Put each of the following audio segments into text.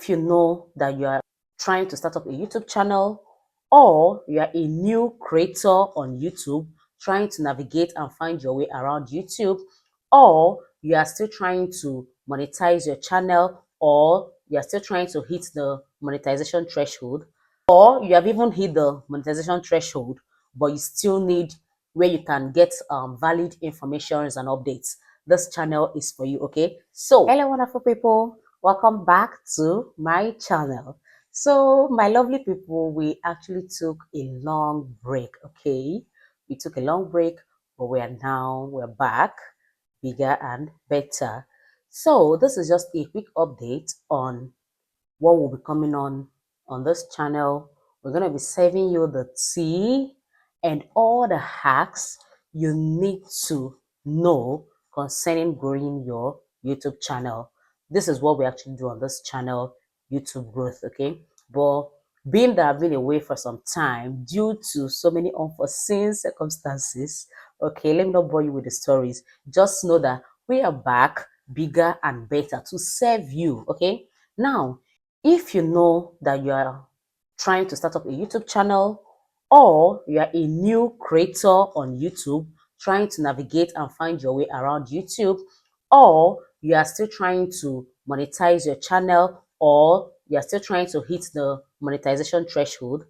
If you know that you are trying to start up a YouTube channel, or you are a new creator on YouTube trying to navigate and find your way around YouTube, or you are still trying to monetize your channel, or you are still trying to hit the monetization threshold, or you have even hit the monetization threshold, but you still need where you can get valid informations and updates, this channel is for you. Okay, so hello wonderful people, welcome back to my channel. So my lovely people, we actually took a long break. Okay, we took a long break, but we're back bigger and better. So this is just a quick update on what will be coming on this channel. We're going to be serving you the tea and all the hacks you need to know concerning growing your YouTube channel. This is what we actually do on this channel, YouTube growth. Okay, but being that I've been away for some time due to so many unforeseen circumstances, okay, let me not bore you with the stories. Just know that we are back bigger and better to serve you. Okay, now if you know that you are trying to start up a YouTube channel, or you are a new creator on YouTube trying to navigate and find your way around YouTube, or you are still trying to monetize your channel, or you are still trying to hit the monetization threshold,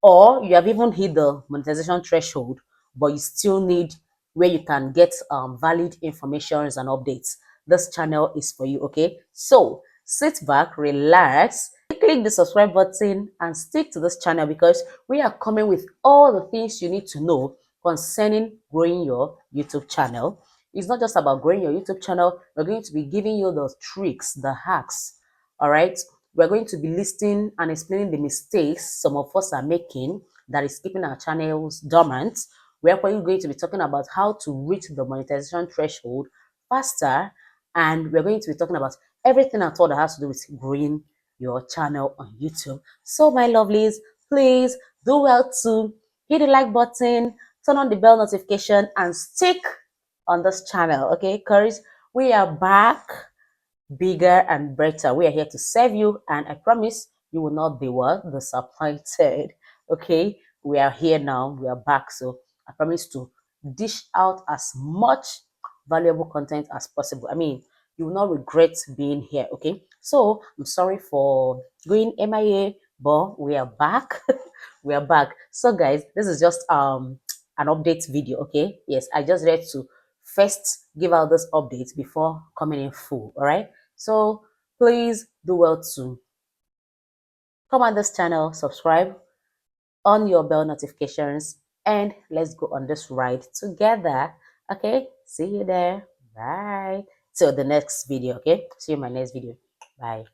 or you have even hit the monetization threshold, but you still need where you can get valid informations and updates, this channel is for you. Okay, so sit back, relax, click the subscribe button and stick to this channel, because we are coming with all the things you need to know concerning growing your YouTube channel. It's not just about growing your YouTube channel, we're going to be giving you the tricks, the hacks. All right, we're going to be listing and explaining the mistakes some of us are making that is keeping our channels dormant. We're going to be talking about how to reach the monetization threshold faster, and we're going to be talking about everything at all that has to do with growing your channel on YouTube. So my lovelies, please do well to hit the like button, turn on the bell notification, and stick on this channel. Okay, because we are back bigger and better. We are here to serve you, and I promise you will not be what disappointed. Okay, we are here now, we are back, so I promise to dish out as much valuable content as possible. I mean, you will not regret being here. Okay, so I'm sorry for going MIA, but we are back. We are back. So guys, this is just an update video. Okay, yes, I just read to first give out this update before coming in full. All right, so please do well to come on this channel, subscribe, on your bell notifications, and let's go on this ride together. Okay, see you there. Bye. Till the next video. Okay, see you in my next video. Bye.